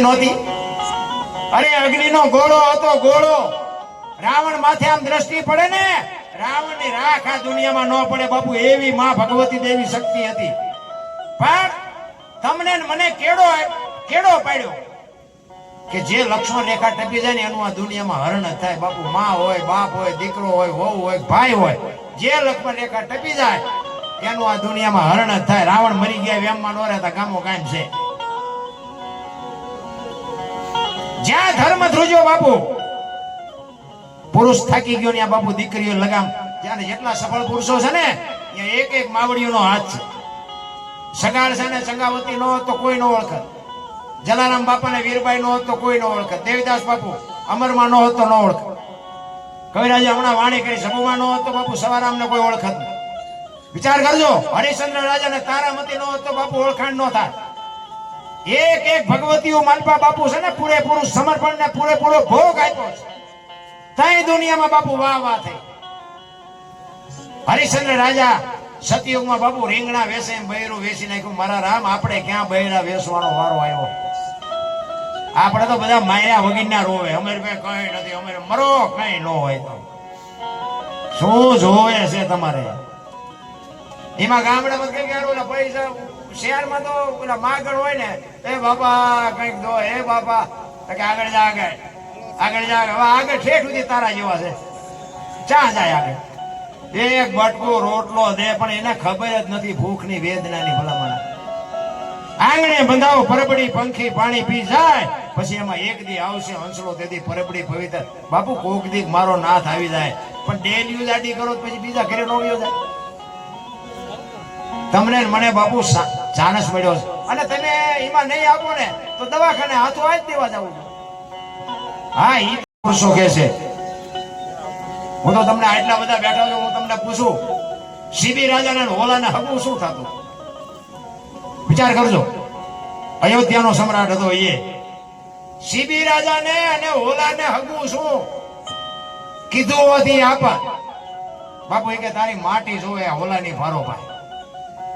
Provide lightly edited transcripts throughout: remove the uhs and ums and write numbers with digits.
નહોતી. અરે અગ્નિનો ગોળો હતો, ગોળો. રાવણ માથે આમ દ્રષ્ટિ પડે ને, રાવણ ની રાખ આ દુનિયામાં ન પડે બાપુ, એવી માં ભગવતી દેવી શક્તિ હતી. પણ તમને મને કેડો પાડ્યો કે જે લક્ષ્મણ રેખા ટપી જાય ને એનું આ દુનિયામાં હરણ થાય બાપુ. માં હોય, બાપ હોય, દીકરો હોય, વહુ હોય, ભાઈ હોય, જે લક્ષ્મણ રેખા ટપી જાય એનું આ દુનિયામાં હરણ જ થાય. રાવણ મરી ગયા વેમમાં નો રહેતા ગામો કાયમ છે. જ્યાં ધર્મ ધ્રુજ્યો બાપુ, પુરુષ થાકી ગયો ને બાપુ દીકરીઓ લગામ. જ્યાં જેટલા સફળ પુરુષો છે ને ત્યાં એક એક માવડીઓનો હાથ છે. સગાળ છે ને સંગાવતી નો તો કોઈ નો ઓળખે, જલારામ બાપા ને વીરબાઈ નો હોત તો કોઈ નો ઓળખે, દેવીદાસ બાપુ અમરમાં નો હોત તો નો ઓળખે, કવિરાજે હમણાં વાણી કરી સભુમાં નો હોત તો બાપુ સવારામ ને કોઈ ઓળખત. વિચાર કરજો, હરિશ્ચંદ્ર રાજા ને તારામતી નો હોત તો બાપુ ઓળખાણ નો થાય. એક એક ભગવતીઓ માલપા બાપુ છે ને પૂરેપૂરું સમર્પણ ને પૂરેપૂરો ભોગ આપ્યો છે. તઈ દુનિયામાં બાપુ વાહ વાહ થઈ. હરિશ્ચંદ્ર રાજા સતયુગમાં બાપુ રીંગણા વેસે એમ બૈરું વેસી નાખ્યું. મારા રામ, આપણે ક્યાં બૈરા વેસવાનો વારો આવ્યો? આપણે તો બધા માયા વગીરના રોવે, અમારે કઈ નથી, અમારે મરો કઈ ન હોય તો શું જોવે છે તમારે? એમાં ગામડામાં કઈ ગયા પૈસા, શહેરમાં તો પેલા માગણ હોય ને, એ બાપા કઈક દો, એ બાપા આગળ જા, આગળ જા, હવે આગળ ઠેઠ સુધી તારા જેવા છે, ચા જાય આગળ. એક બટકો રોટલો દે પણ એને ખબર જ નથી ભૂખની વેદનાની ભલામણ. આંગણે બંધાવો પરબડી પંખી પાણી પી જાય, પછી એમાં એક દી આવશે હંસલો, તેથી પરબડી પવિત્ર. બાપુ કોક દી મારો નાથ આવી જાય, પણ ડેલી દાડી કરો પછી બીજા ઘરે નો જાય. તમને મને બાપુ ચાનસ મળ્યો છે, અને તમે એમાં નહીં આપો ને તો દવાખાને હાથો આજ દેવા જવું. હા, ઈ પુરુષો કે છે. હું તો તમને આટલા બધા બેઠા છું, હું તમને પૂછું, સીબી રાજાને હોલાને હગું શું થતું? વિચાર કરજો. અયોધ્યાનો સમ્રાટ હતો એ, સીબી રાજાને અને હોલાને હગું શું કીધું હોવાથી આપા બાપુ એ કે તારી માટી જોવે હોલાની ફારો ભાઈ.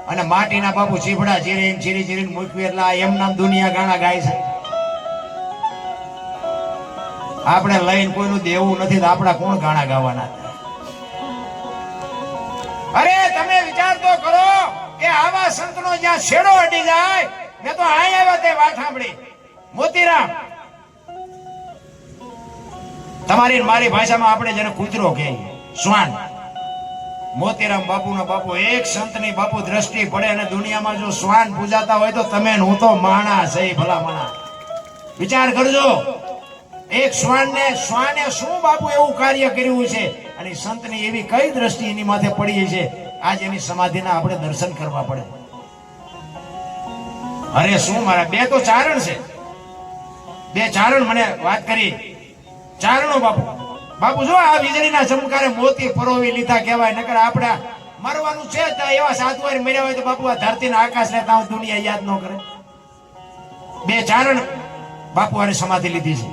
અને માટીના બાપુ ચીભડા ચીરીને ચીરીને મૂકવી એટલે એમ નામ દુનિયા ગાણા ગાય છે. આપણે લઈને કોઈનું દેવું નથી તો આપણા કોણ ગાણા ગાવાના? અરે તમે વિચાર તો કરો કે આવા સંતનો જ્યાં છેડો અડી જાય. મેં તો અહીં આવ્યા તે વાત સાંભળી, મોતીરામ, તમારી મારી ભાષામાં આપણે જેને કૂતરો કહીએ, શ્વાન. મોતીરામ બાપુના બાપુ એક સંતની બાપુ દ્રષ્ટિ પડે અને દુનિયામાં જો શ્વાન પૂજાતા હોય તો તમે હું તો માણા છે ભલા માણા. વિચાર કરજો, એક શ્વાને શું બાપુ એવું કાર્ય કર્યું છે, અને સંતની એવી કઈ દ્રષ્ટિ એની માથે પડી છે. આજ એની સમાધિના આપણે દર્શન કરવા પડે. અરે શું મારા બે તો ચારણ છે, બે ચારણ મને વાત કરી. ચારણો બાપુ જો આ વીજળીના ચમકારે મોતી પરોવી લીધા કહેવાય. નકર આપણે મરવાનું છે, એવા સાધુવારી મર્યા હોય તો બાપુ આ ધરતીના આકાશ ને ત્યાં દુનિયા યાદ ન કરે. બે ચારણ બાપુ આને સમાધિ લીધી છે.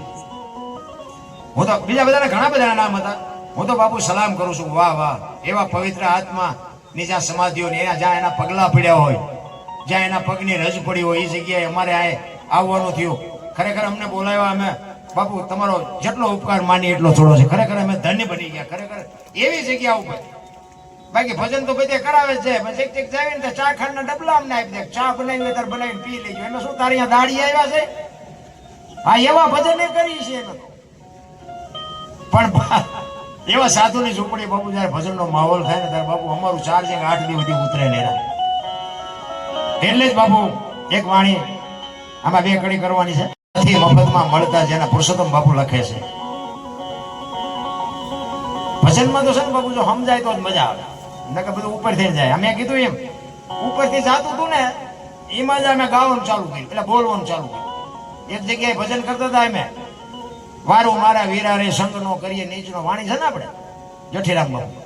હું તો બીજા બધાના ઘણા બધા નામ હતા, હું તો બાપુ સલામ કરું છું. વાહ વાહ, એવા પવિત્ર આત્મા ની જ્યાં સમાધિઓ ને જ્યાં એના પગલા પડ્યા હોય, જ્યાં એના પગની રજ પડી હોય, એ જગ્યાએ અમારે આ આવવાનું થયું. ખરેખર અમને બોલાવ્યા, અમે બાપુ તમારો જેટલો ઉપકાર માની એટલો થોડો છે. ખરેખર અમે ધન્ય બની ગયા, ખરેખર એવી જગ્યા ઉપર. બાકી ભજન તો બધે કરાવે છે, ચેક જાય ને ચા ખાંડ ના ડબલા અમને આપી દે, ચા બનાવી તાર બનાવીને પી લેજો. એમાં શું તારી અહીંયા દાડી આવ્યા છે? હા, એવા ભજન એ કરી છે. પણ એવા સાધુની ઝૂંપડી બાપુ જયારે ભજનનો માહોલ થાય ને ત્યારે બાપુ અમારું ચાર્જિંગ 8 દી સુધી ઉતરે ને. એટલે જ બાપુ એક વાણી આમાં બે કડી કરવાની છે. મફતમાં મળતા જેના પુરુષોત્તમ બાપુ લખે છે. ભજનમાં તો છે ને બાપુ જો સમજાય તો જ મજા આવે, નકર બધું ઉપર થઈ જાય. અમે કીધું એમ ઉપરથી જાતું હતું ને એમાં જ અમે ગાવાનું ચાલુ કર્યું, એટલે બોલવાનું ચાલુ કર્યું. એક જગ્યાએ ભજન કરતા હતા અમે, વારું મારા વીરા રે સંગ નો કરીએ નીચનો વાણી છે ને આપણે જઠીરામ બાપુ,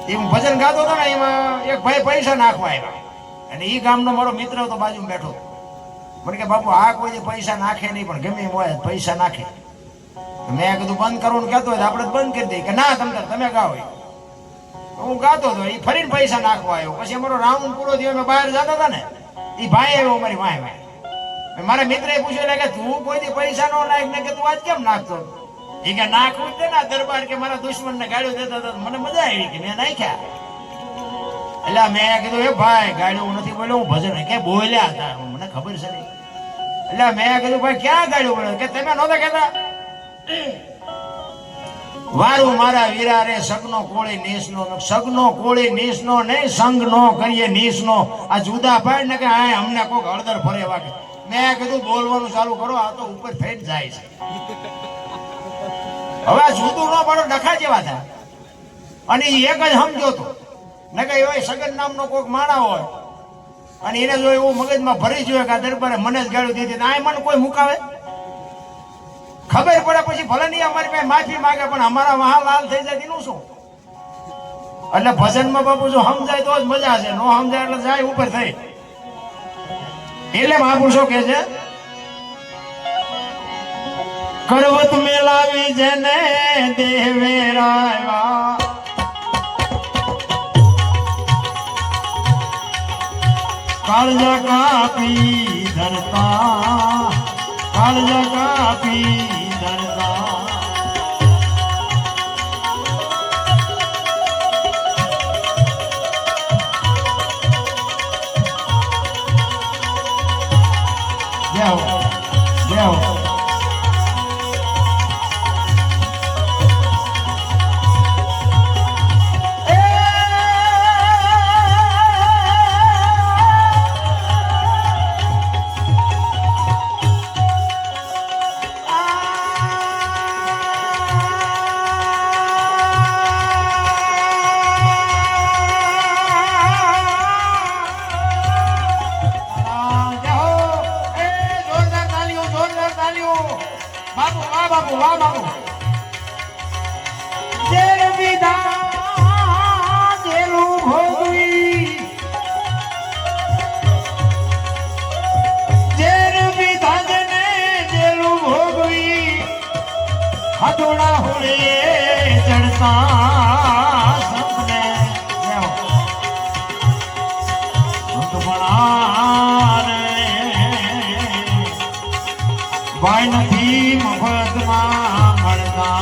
એમ ભજન ગાતો હતો ને. એમાં એક ભાઈ પૈસા નાખવા આવ્યા, અને એ ગામનો મારો મિત્ર હતો, બાજુમાં બેઠો. મને કે બાપુ આ કોઈ પૈસા નાખે નહીં, પણ ગમે એમ હોય પૈસા નાખે. મેં કીધું બંધ કરવાનું કહેતો હોય આપણે બંધ કરી દઈએ. કે ના તમે ગાઓ. હું ગાતો હતો, એ ફરીને પૈસા નાખવા આવ્યો. પછી અમારો રાઉન્ડ પૂરો થયો, અમે બહાર જતા હતા ને, એ ભાઈ આવ્યો અમારી વાય મારા મિત્રએ પૂછ્યું કે તું કોઈથી પૈસા નો નાખ ને કે તું આજ કેમ નાખતો? એ કે નાખવું જ ને દરબાર કે મારા દુશ્મન ને ગાળ્યો દેતા હતા મને મજા આવી કે મેં નાખ્યા. એટલે મેં કીધું એ ભાઈ ગાળ્યું નથી બોલ્યો હું ભજન કે બોલ્યા હતા મને ખબર છે નહીં. એટલે મેં કીધું ભાઈ ક્યાં ગાળ્યું બોલ્યો કે તમે નહોતા કહેતા વારું મારા વીરા રે સગનો કોળી નીસનો સગનો કોળી નીસનો નહીં સંગનો કરીએ નીસનો આ જુદા પાડ ને કે હા અમને કોક હળદર ફરે વાગે. મેં કીધું બોલવાનું ચાલુ કરો આ તો ઉપર થઈને જાય છે. હવે જુદું ન પડો ડખા જેવા થાય અને એક જ સમજો તો ને કે એવા સગન નામનો કોઈક માણા હોય અને એને જો એવું મગજમાં ભરી જોઈએ કે આ દરબારે મને જ ગાળું દીધી આ મને કોઈ મુકાવે ખબર પડે પછી ભલે નહીં અમારી પાસે માફી માંગે પણ અમારા વહા લાલ થઈ જાય એનું શું? એટલે ભજનમાં બાપુ જો સમજાય તો જ મજા છે નો સમજાય એટલે જાય ઉપર થઈ. એટલે મહાપુરુષો કે છે કરવત મેલાવી જેને દેવેરાવા કાળજા કાપી ધરતા કાળજા કાપી ધરતા જાઓ જાઓ બાપુ વાહ બાપુ વાહ બાપુ જેર વિધા જેલું ભોગવી જેર વિધા જને જેલું ભોગવી હથોડા હોળે ચડતા સપને ભાઈ નથી મફતમાં મળતા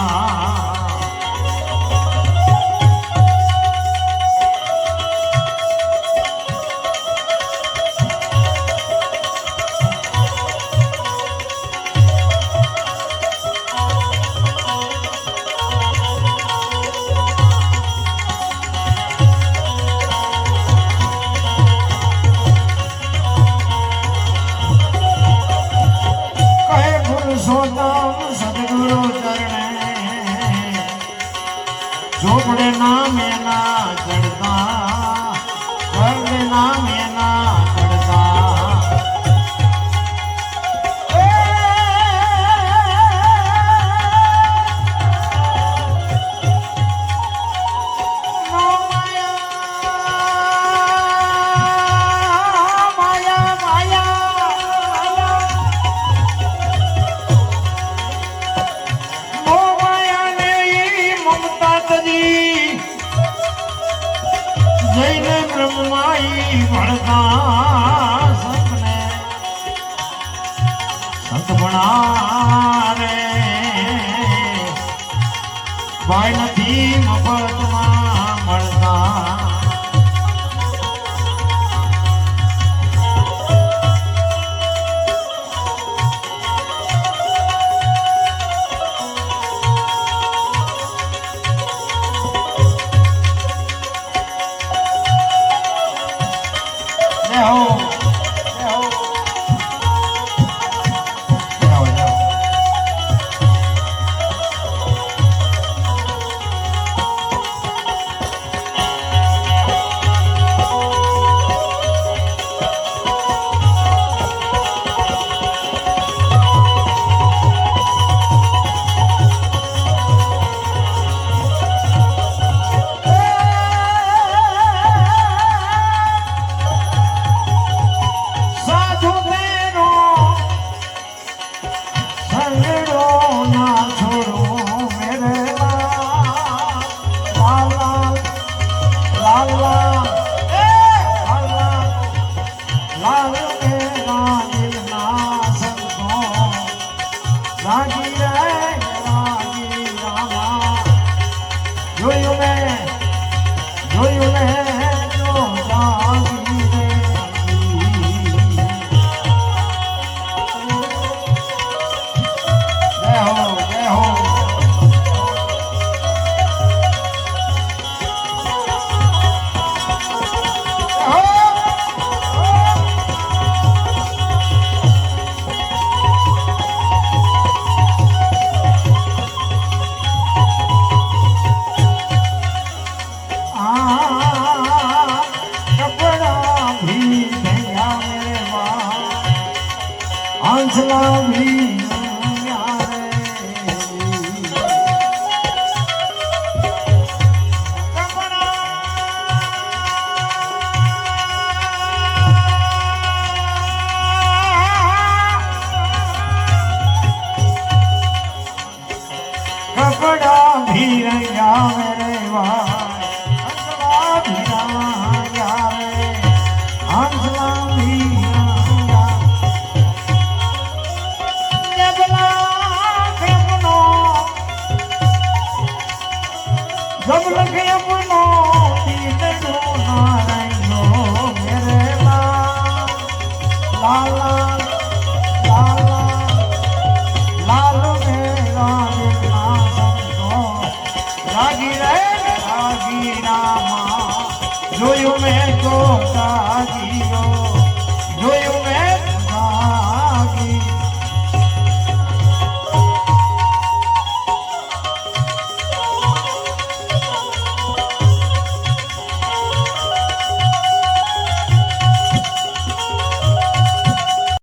સદગુરુ ચરણે ઝોપડે નામે ના ચડતા ચડે નામે ના ચડતા જૈને બ્રહ્માઈ ભણતા સપને સંત ભણા રે ભાઈ નથી મફતમાં મળતા લાલ મેરા દિલના રાજી રે રાજી રામા જોયું મેં જો જાગી રે જય હો જય હો हंसला भी कपड़ा भी रंगावे